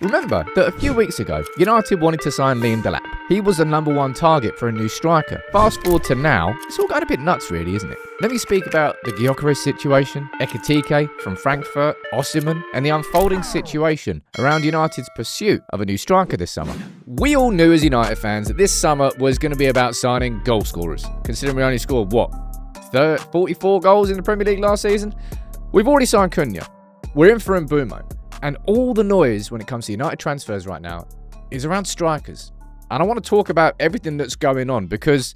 Remember that a few weeks ago, United wanted to sign Liam Delap. He was the #1 target for a new striker. Fast forward to now, it's all going a bit nuts really, isn't it? Let me speak about the Gyokeres situation, Ekitike from Frankfurt, Osimhen, and the unfolding situation around United's pursuit of a new striker this summer. We all knew as United fans that this summer was going to be about signing goal scorers, considering we only scored, 44 goals in the Premier League last season? We've already signed Cunha. We're in for Mbeumo. And all the noise when it comes to United transfers right now is around strikers. And I want to talk about everything that's going on because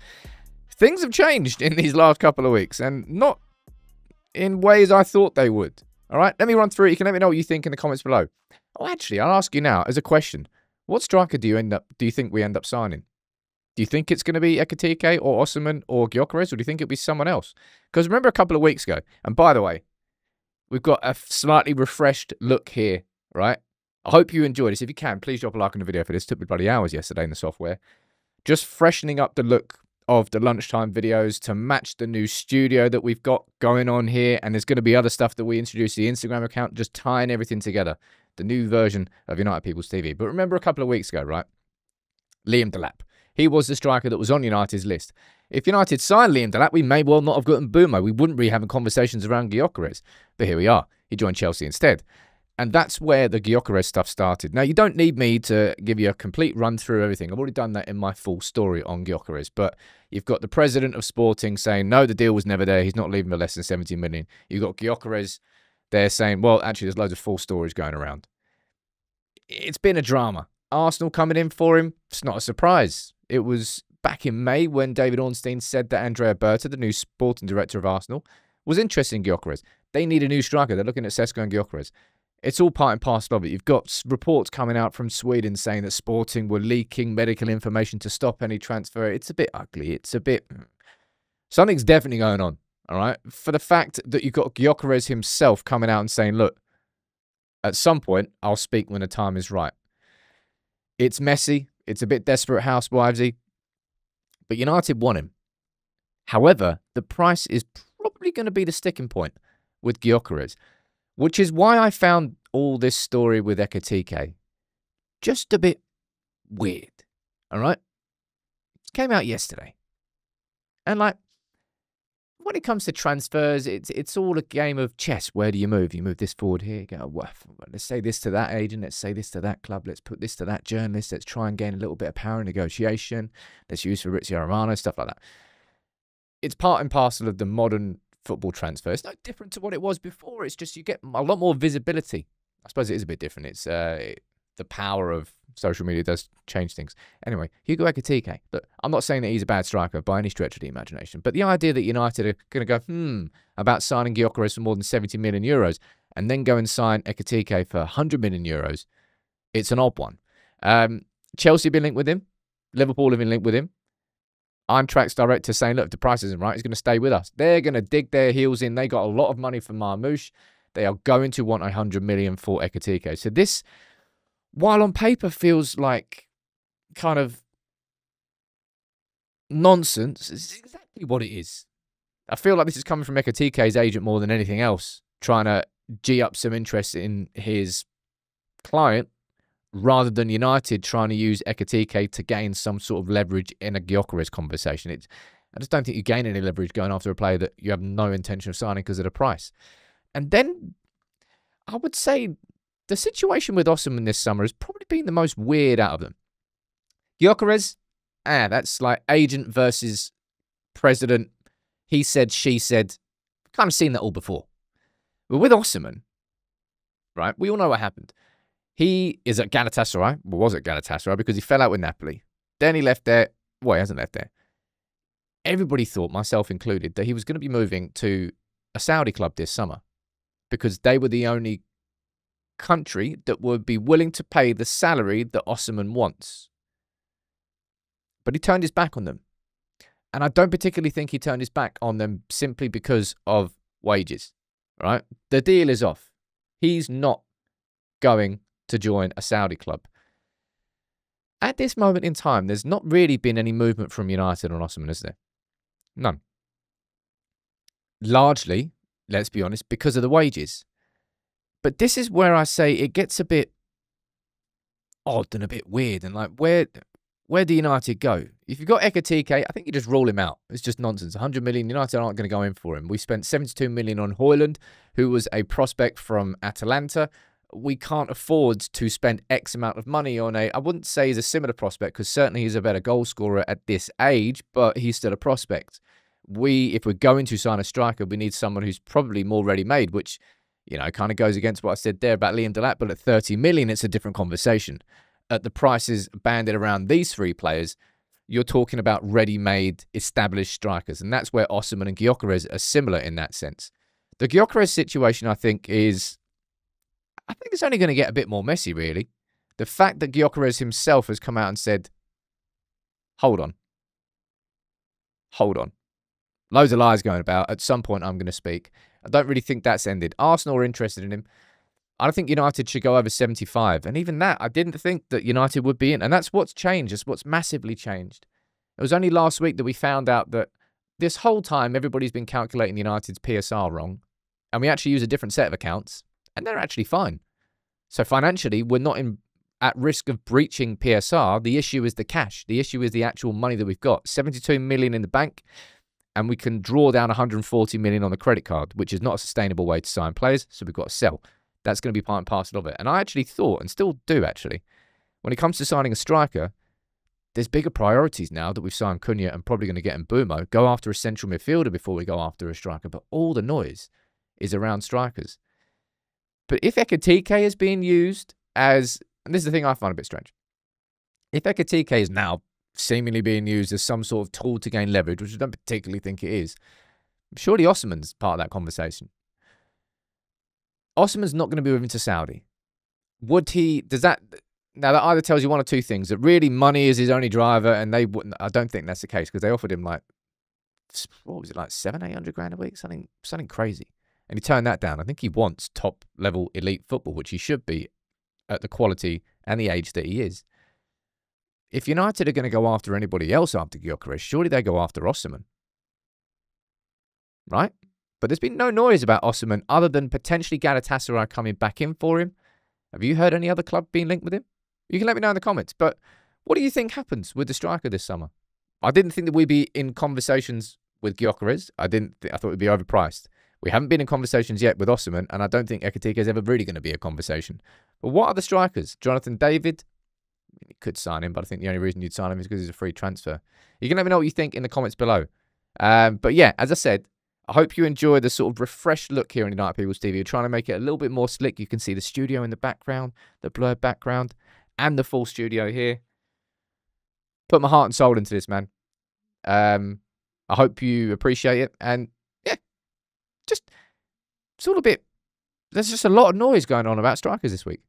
things have changed in these last couple of weeks and not in ways I thought they would. All right, let me run through it. You can let me know what you think in the comments below. Oh, actually, I'll ask you now as a question. What striker do you think we end up signing? Do you think it's going to be Ekitike or Osimhen or Gyokeres, or do you think it'll be someone else? Because remember a couple of weeks ago, and by the way, we've got a slightly refreshed look here, right? I hope you enjoyed this. If you can, please drop a like on the video for this. It took me bloody hours yesterday in the software. Just freshening up the look of the lunchtime videos to match the new studio that we've got going on here. And there's going to be other stuff that we introduced to the Instagram account, just tying everything together. The new version of United People's TV. But remember a couple of weeks ago, right? Liam Delap. He was the striker that was on United's list. If United signed Liam Delap, we may well not have gotten Mbeumo. We wouldn't be having conversations around Gyokeres. But here we are. He joined Chelsea instead. And that's where the Gyokeres stuff started. Now, you don't need me to give you a complete run through everything. I've already done that in my full story on Gyokeres. But you've got the president of Sporting saying, no, the deal was never there. He's not leaving for less than 70 million. You've got Gyokeres there saying, well, actually, there's loads of false stories going around. It's been a drama. Arsenal coming in for him, it's not a surprise. It was back in May when David Ornstein said that Andrea Berta, the new sporting director of Arsenal, was interested in Gyokeres. They need a new striker. They're looking at Sesko and Gyokeres. It's all part and parcel of it. You've got reports coming out from Sweden saying that Sporting were leaking medical information to stop any transfer. It's a bit ugly. It's a bit... Something's definitely going on, all right? For the fact that you've got Gyokeres himself coming out and saying, look, at some point, I'll speak when the time is right. It's messy. It's a bit desperate housewivesy. But United want him. However, the price is probably going to be the sticking point with Gyokeres, which is why I found all this story with Ekitike just a bit weird. All right? It came out yesterday. And like, when it comes to transfers, it's all a game of chess. Where do you move? You move this forward here. You go, well, let's say this to that agent. Let's say this to that club. Let's put this to that journalist. Let's try and gain a little bit of power in negotiation. Let's use Fabrizio Romano, stuff like that. It's part and parcel of the modern football transfer. It's no different to what it was before. It's just you get a lot more visibility. I suppose it is a bit different. It's the power of social media does change things. Anyway, Hugo Ekitike. Look, I'm not saying that he's a bad striker by any stretch of the imagination, but the idea that United are going to go, about signing Gyokeres for more than 70 million euros and then go and sign Ekitike for 100 million euros, it's an odd one. Chelsea have been linked with him. Liverpool have been linked with him. Eintracht's director saying, look, if the price isn't right, he's going to stay with us. They're going to dig their heels in. They got a lot of money from Marmoush. They are going to want 100 million for Ekitike. So this, while on paper feels like kind of nonsense, it's exactly what it is. I feel like this is coming from Ekitike's agent more than anything else, trying to G up some interest in his client, rather than United trying to use Ekitike to gain some sort of leverage in a Gyokeres conversation. I just don't think you gain any leverage going after a player that you have no intention of signing because of the price. And then I would say the situation with Osimhen this summer has probably been the most weird out of them. Gyokeres, that's like agent versus president. He said, she said. Kind of seen that all before. But with Osimhen, right, we all know what happened. He is at Galatasaray, well, was at Galatasaray because he fell out with Napoli. Then he left there. Well, he hasn't left there. Everybody thought, myself included, that he was going to be moving to a Saudi club this summer because they were the only country that would be willing to pay the salary that Osimhen wants. But he turned his back on them. And I don't particularly think he turned his back on them simply because of wages, right? The deal is off. He's not going to join a Saudi club. At this moment in time, there's not really been any movement from United on Osimhen, is there? None. Largely, let's be honest, because of the wages. But this is where I say it gets a bit odd and a bit weird. And like, where do United go? If you've got Ekitike, I think you just rule him out. It's just nonsense. 100 million, United aren't going to go in for him. We spent 72 million on Højlund, who was a prospect from Atalanta. We can't afford to spend X amount of money on I wouldn't say he's a similar prospect, because certainly he's a better goal scorer at this age, but he's still a prospect. If we're going to sign a striker, we need someone who's probably more ready-made, which, kind of goes against what I said there about Liam Delap, but at 30 million, it's a different conversation. At the prices banded around these three players, you're talking about ready-made, established strikers, and that's where Osimhen and Gyokeres are similar in that sense. The Gyokeres situation, I think it's only going to get a bit more messy, really. The fact that Gyokeres himself has come out and said, hold on. Loads of lies going about. At some point, I'm going to speak. I don't really think that's ended. Arsenal are interested in him. I don't think United should go over 75. And even that, I didn't think that United would be in. And that's what's changed. That's what's massively changed. It was only last week that we found out that this whole time, everybody's been calculating United's PSR wrong. And we actually use a different set of accounts. And they're actually fine. So financially, we're not at risk of breaching PSR. The issue is the cash. The issue is the actual money that we've got. 72 million in the bank. And we can draw down 140 million on the credit card, which is not a sustainable way to sign players. So we've got to sell. That's going to be part and parcel of it. And I actually thought, and still do actually, when it comes to signing a striker, there's bigger priorities now that we've signed Cunha and probably going to get Mbeumo. Go after a central midfielder before we go after a striker. But all the noise is around strikers. But if Ekitike is being used as, and this is the thing I find a bit strange, if Ekitike is now seemingly being used as some sort of tool to gain leverage, which I don't particularly think it is, surely Osimhen's part of that conversation. Osimhen's not going to be moving to Saudi. Would he? Now that either tells you one or two things: that really money is his only driver, and they wouldn't. I don't think that's the case, because they offered him like, what was it, like 700-800 grand a week, something crazy, and he turned that down. I think he wants top level elite football, which he should be at the quality and the age that he is. If United are going to go after anybody else after Gyokeres, surely they go after Osimhen, right? But there's been no noise about Osimhen other than potentially Galatasaray coming back in for him. Have you heard any other club being linked with him? You can let me know in the comments. But what do you think happens with the striker this summer? I didn't think that we'd be in conversations with Gyokeres. I thought we'd be overpriced. We haven't been in conversations yet with Osimhen, and I don't think Ekitike is ever really going to be a conversation. But what are the strikers? Jonathan David? You could sign him, but I think the only reason you'd sign him is because he's a free transfer. You can let me know what you think in the comments below. But yeah, as I said, I hope you enjoy the sort of refreshed look here on United People's TV. We're trying to make it a little bit more slick. You can see the studio in the background, the blurred background, and the full studio here. Put my heart and soul into this, man. I hope you appreciate it. And yeah, just sort of there's just a lot of noise going on about strikers this week.